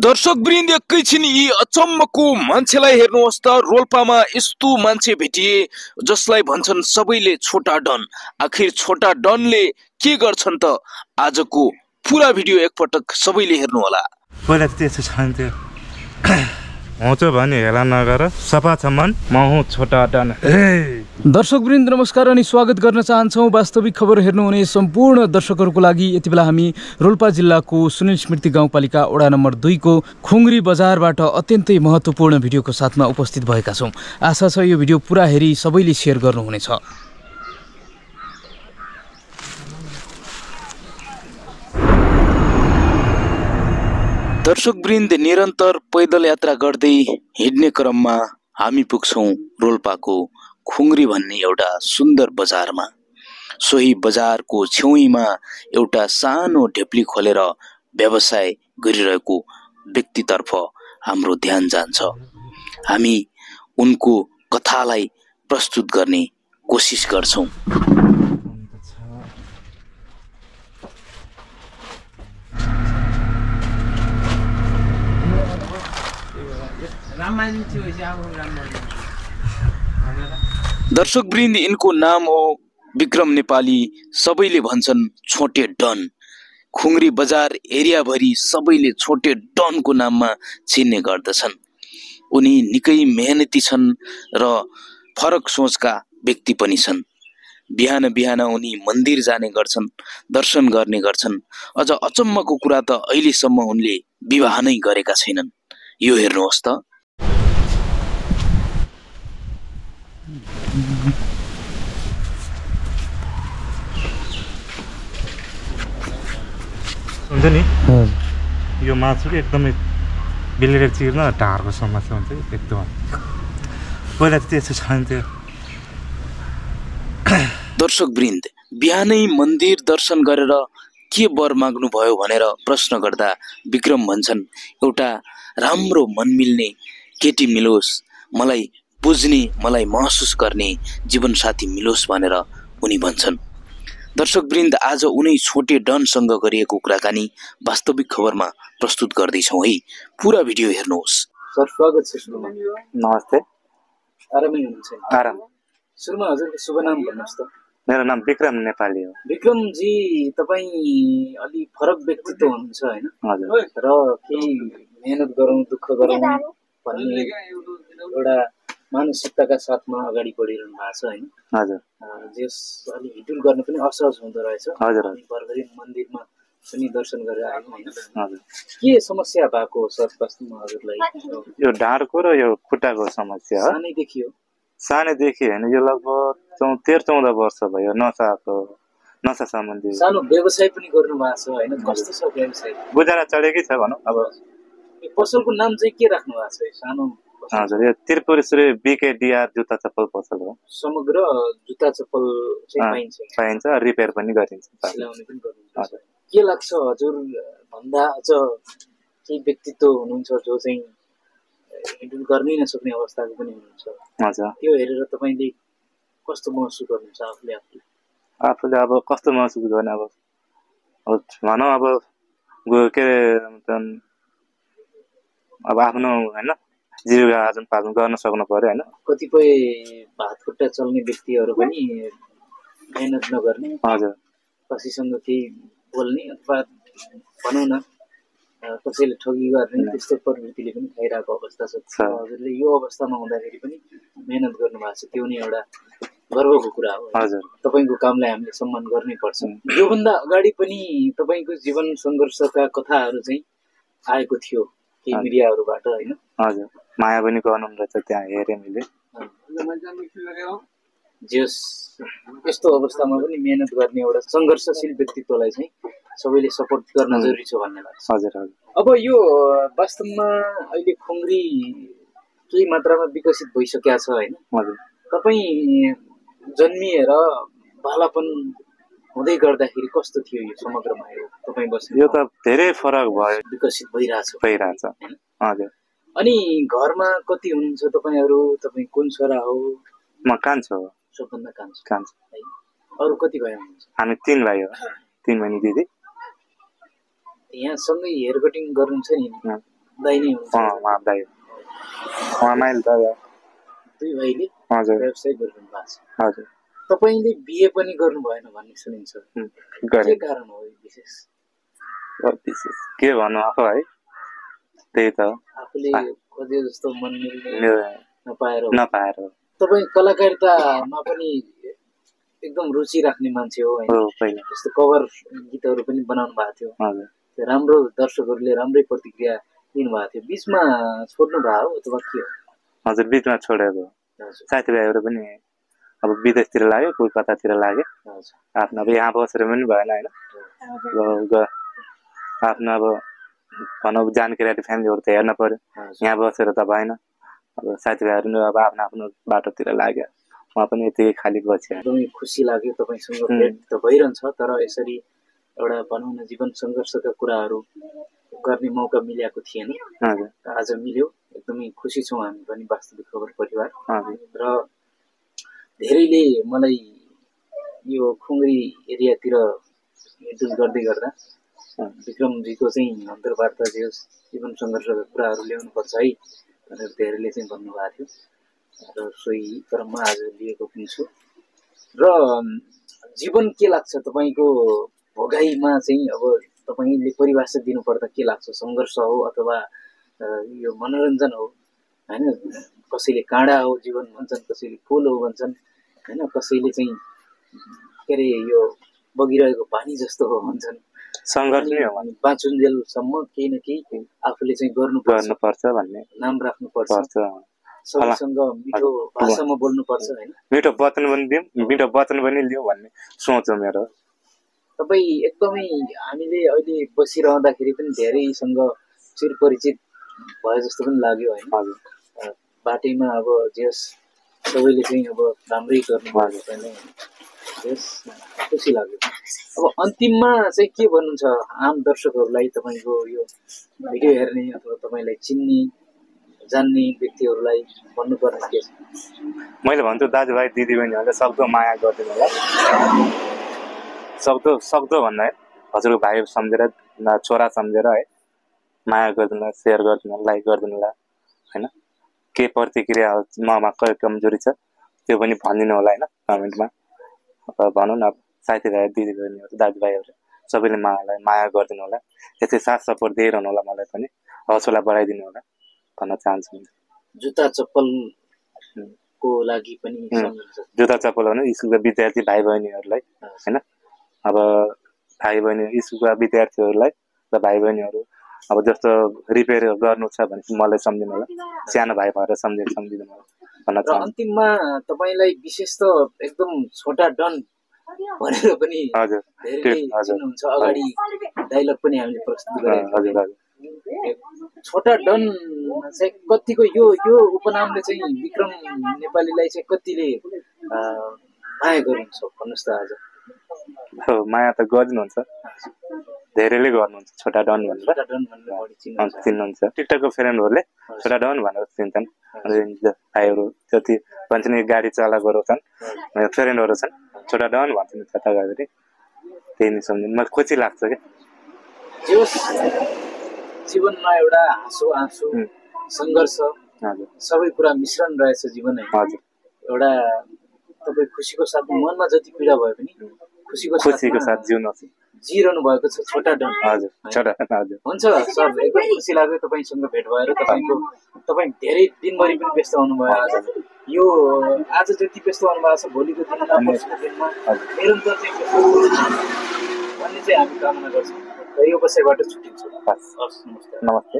दर्शक वृन्द एकैछिन यी अचम्मको मान्छेलाई हेर्नुहोस् त। रोल्पामा यस्तो मान्छे भेटिए जसलाई भन्छन् सबैले छोटा डन। आखिर छोटा डनले के गर्छन् त? आजको पुरा भिडियो एकपटक सबैले हेर्नु होला। पहिला त्यस्तो छन्थ्यो हुँचो भने हेला नगर सफा छ मन म हुँ छोटा डन। दर्शक वृन्द नमस्कार अनि स्वागत गर्न चाहन्छौँ वास्तविक खबर हेर्नुहुने सम्पूर्ण दर्शकहरूको लागि। यति बेला हामी रोल्पा जिल्लाको सुनिल स्मृति गाउँपालिका वडा नम्बर 2 को खुङ्री बजारबाट अत्यन्तै महत्त्वपूर्ण भिडियोको साथमा उपस्थित भएका छौँ। आशा छ यो भिडियो पुरा हेरी सबैले सेयर गर्नुहुनेछ। दर्शक वृन्द निरन्तर पैदल यात्रा गर्दै हिँड्ने क्रममा हामी पुग्छौँ रोल्पाको खुङ्री भन्ने एउटा सुन्दर बजारमा। सोही बजारको छेउमा एउटा सानो ढेप्ली खोलेर व्यवसाय गरिरहेको व्यक्तितर्फ हाम्रो ध्यान जान्छ। हामी उनको कथालाई प्रस्तुत गर्ने कोसिस गर्छौँ। दर्शक वृन्द इनको नाम हो विक्रम नेपाली। सबैले भन्छन् छोटे डन। खुङ्री बजार एरियाभरि सबैले छोटे डनको नाममा चिन्ने गर्दछन्। उनी निकै मेहनती छन् र फरक सोचका व्यक्ति पनि छन्। बिहान बिहान उनी मन्दिर जाने गर्छन्, दर्शन गर्ने गर्छन्। अझ अचम्मको कुरा त अहिलेसम्म उनले विवाह नै गरेका छैनन्। यो हेर्नुहोस् त। हुन्छ नि यो मासु एकदमै बिलेर चिर्न ढाडको समस्या हुन्छ एकदम। पहिला त त्यस्तो छन्थ्यो। दर्शक वृन्द बिहानै मन्दिर दर्शन गरेर के वर माग्नु भयो भनेर प्रश्न गर्दा विक्रम भन्छन् एउटा राम्रो मन मिल्ने केटी मिलोस्, मलाई बुझ्ने, मलाई महसुस गर्ने जीवनसाथी मिलोस् भनेर उनी भन्छन्। दर्शक वृन्द आज उनै छोटे डनसँग गरिएको कुराकानी वास्तविक खबरमा प्रस्तुत गर्दैछौँ है। पुरा भिडियो हेर्नुहोस्। सर स्वागत छ। सुरुमा नमस्ते। आरामै हुनुहुन्छ? आराम। सुरुमा हजुरको शुभ नाम भन्नुहोस् त। मेरो नाम विक्रम नेपाली हो। विक्रमजी, तपाईँ अलि फरक व्यक्तित्व हुनुहुन्छ होइन? हजुर। र केही मेहनत गरौँ, दुःख गरौँ भन्ने एउटा मानसिकताका साथमा अगाडि बढिरहनु भएको छ होइन? हजुर। जस अलि हिडुल गर्न पनि असहज हुँदो रहेछ। हजुर। भर्खरै मन्दिरमा पनि दर्शन गरेर आयौँ होइन? हजुर। के समस्या भएको हो सर वास्तवमा हजुरलाई? यो ढाडको र यो खुट्टाको समस्या हो। सानैदेखि हो? सानैदेखि होइन, यो लगभग 13-14 वर्ष भयो। नसा सम्बन्धी सानो व्यवसाय पनि गर्नु भएको छ होइन? कस्तो छ व्यवसाय? गुजारा चढेकै छ भनौँ। अब पसलको नाम चाहिँ के राख्नु भएको छ? सानो हजुर, यो त्रिपुरेश्वरी BKDR जुत्ता चप्पल पसल हो। समग्र जुत्ता चप्पल चाहिँ पाइन्छ, रिपेयर पनि गरिन्छ, सिलाउने पनि गरिन्छ। के लाग्छ हजुर भन्दा अझ केही व्यक्तित्व हुनुहुन्छ जो चाहिँ हिँडुल गर्नै नसक्ने अवस्थाको पनि हुनुहुन्छ? हजुर। त्यो हेरेर तपाईँले कस्तो महसुस गर्नुहुन्छ आफूले? आफूले अब कस्तो महसुस गर्ने, अब भनौँ अब के अरे अब आफ्नो होइन जीविका आर्जन पालन गर्न सक्नु पर्यो होइन? कतिपय हात खुट्टा चल्ने व्यक्तिहरू पनि मेहनत नगर्ने, हजुर, कसैसँग केही बोल्ने अथवा भनौँ न कसैले ठगी गर्ने त्यस्तो प्रवृत्तिले पनि खाइरहेको अवस्था छ। हजुरले यो अवस्थामा हुँदाखेरि पनि मेहनत गर्नु भएको छ, त्यो नै एउटा गर्वको कुरा हो। हजुर। तपाईँको कामलाई हामीले सम्मान गर्नै पर्छ। योभन्दा अगाडि पनि तपाईँको जीवन सङ्घर्षका कथाहरू चाहिँ आएको थियो केही मिडियाहरूबाट होइन? हजुर। माया पनि गर्नु रहेछ, त्यहाँ हेरेँ मैले। जस यस्तो अवस्थामा पनि मेहनत गर्ने एउटा सङ्घर्षशील व्यक्तित्वलाई चाहिँ सबैले सपोर्ट गर्न जरुरी छ भन्ने लाग्छ। हजुर हजुर। अब यो वास्तवमा अहिले खुङ्री केही मात्रामा विकसित भइसकेको छ होइन? हजुर। तपाईँ जन्मिएर बालापन हुँदै गर्दाखेरि कस्तो थियो यो समग्रमा? यो तपाईँ बस्नु यो त धेरै फरक भयो, विकसित भइरहेछ। हजुर। अनि घरमा कति हुनुहुन्छ तपाईँहरू? तपाईँ कुन छोरा हो? म कान्छो हो। सबभन्दा कान्छो है। अरू कति भाइ हुनुहुन्छ? हामी 3 भाइ हो, 3 बहिनी दिदी। यहाँ सँगै हेयर कटिङ गर्नुहुन्छ नि, दाइ नै हुनुहुन्छ उहाँ दाइ उहाँ माइल दाइ हो। दुई भाइले हजुर व्यवसाय गरिरहनु भएको छ। हजुर तपाईँले बिहे पनि गर्नु भएन भन्ने सुनिन्छ, के कारण हो विशेष? विशेष के भन्नु अब है, त्यही त आफूले खोजे जस्तो मन मिल्ने नपाएर हो। तपाईँ कलाकारितामा पनि एकदम रुचि राख्ने मान्छे हो होइन? जस्तो कभर गीतहरू पनि बनाउनु भएको थियो, त्यो राम्रो दर्शकहरूले राम्रै प्रतिक्रिया दिनुभएको थियो, बिचमा छोड्नु भयो अथवा के हो? हजुर बिचमा छोडेको, साथीभाइहरू पनि अब विदेशतिर लाग्यो, कोही कतातिर लाग्यो, आफ्नो अब यहाँ बसेर पनि भएन होइन, आफ्नो अब भनौँ जानकारी फ्यामिलीहरू त हेर्न पर्यो, यहाँ बसेर त भएन। अब साथीभाइहरू अब आफ्नो आफ्नो बाटोतिर लाग्यो, उहाँ पनि यति खाली बस्यो। एकदमै खुसी लाग्यो तपाईँसँग भेट त भइरहन्छ, तर यसरी एउटा भनौँ न जीवन सङ्घर्षका कुराहरू गर्ने मौका मिलेको थिएन, आज मिल्यो। एकदमै खुसी छौँ हामी पनि वास्तविक खबर परिवार। र धेरैले मलाई यो खुङ्री एरियातिर हिँडडुल गर्दै गर्दा विक्रमजीको चाहिँ अन्तर्वार्ता जे होस् जीवन सङ्घर्षका कुराहरू ल्याउनुपर्छ है भनेर धेरैले चाहिँ भन्नुभएको थियो, र सोही क्रममा आज लिएको पनि छु। र जीवन के लाग्छ तपाईँको भोगाईमा चाहिँ? अब तपाईँले परिभाषा दिनुपर्दा के लाग्छ? सङ्घर्ष हो अथवा यो मनोरञ्जन हो होइन? कसैले काँडा हो जीवन भन्छन्, कसैले फुल हो भन्छन् होइन, कसैले चाहिँ के अरे यो बगिरहेको पानी जस्तो हो भन्छन्। सङ्घर्ष नै हो, बाँचुन्जेलसम्म केही न केही आफूले चाहिँ गर्नुपर्छ भन्ने नाम राख्नुपर्छ, सबैसँग मिठो भाषामा बोल्नुपर्छ होइन, मिठो वचन पनि दिउँ, मिठो वचन पनि लिउँ भन्ने सोच हो मेरो। तपाईँ एकदमै हामीले अहिले बसिरहँदाखेरि पनि धेरैसँग चिरपरिचित भए जस्तो पनि लाग्यो होइन? बाटैमा अब जेस सबैले चाहिँ अब राम्रै गर्नुभयो भने जेस खुसी लाग्यो। अब अन्तिममा चाहिँ के भन्नुहुन्छ आम दर्शकहरूलाई, तपाईँको यो भिडियो हेर्ने अथवा तपाईँलाई चिन्ने जान्ने व्यक्तिहरूलाई भन्नुपर्ने के छ? मैले भन्छु दाजुभाइ दिदीबहिनीहरूले सक्दो माया गरिदिनु होला, सक्दो भन्दा है हजुरको भाइ सम्झेर छोरा सम्झेर है माया गरिदिनु होला, सेयर गरिदिनु होला, लाइक गरिदिनु होला होइन। के प्रतिक्रिया ममा कमजोरी छ त्यो पनि भनिदिनु होला होइन कमेन्टमा। भनौँ न अब साथीभाइ दिदीबहिनीहरू दाजुभाइहरू सबैले मलाई माया गरिदिनु होला, यसै साथ सपोर्ट दिइरहनु होला, मलाई पनि हौसला बढाइदिनु होला भन्न चाहन्छु। जुत्ता चप्पलको लागि पनि जुत्ता चप्पल भने स्कुलका विद्यार्थी भाइ बहिनीहरूलाई होइन, अब भाइ बहिनी स्कुलका विद्यार्थीहरूलाई र भाइ बहिनीहरू अब जस्तो रिपेयर गर्नु छ भने मलाई सम्झिनु होला, सानो भाइ भएर सम्झिदिनु होला भन्न चाहन्छु। अन्तिममा तपाईँलाई विशेष त एकदम छोटा डन भनेर पनि धेरैले चिन्नुहुन्छ, अगाडि डाइलग पनि हामीले प्रस्तुत गरेका थियौँ। छोटा डन चाहिँ कतिको यो उपनामले चाहिँ विक्रम नेपालीलाई चाहिँ कतिले माया गर्नुहुन्छ भन्नुहोस् त? आज माया त गरिदिनुहुन्छ, धेरैले गर्नुहुन्छ छोटा डन भनेर चिन्नुहुन्छ। टिकटकको फ्रेन्डहरूले छोटा डन भनेर चिन्छन्, भाइहरू जति भन्छ नि गाडी चालकहरू छन् फ्रेन्डहरू छन् छोटा डन भन्छन् जता गएर, त्यही नै सम्झिनु मलाई खुसी लाग्छ क्या। जीवनमा एउटा हाँसो आँसु सङ्घर्ष सबै कुरा मिश्रण रहेछ जीवन है। एउटा तपाईँ खुसीको साथ मनमा जति पीडा भए पनि खुसीको साथ जिरहनु भएको छ छोटा डन। हुन्छ सर, एकदम खुसी लाग्यो तपाईँसँग भेट भएर। तपाईँ धेरै दिनभरि पनि व्यस्त हुनुभयो, आज यो आज जति व्यस्त हुनुभएको छ भोलिको दिनमा पर्सिको दिनमा निरन्तर चाहिँ भन्ने चाहिँ हामी कामना गर्छौँ। र यो बसाइबाट छुट्टिन्छौँ। नमस्ते।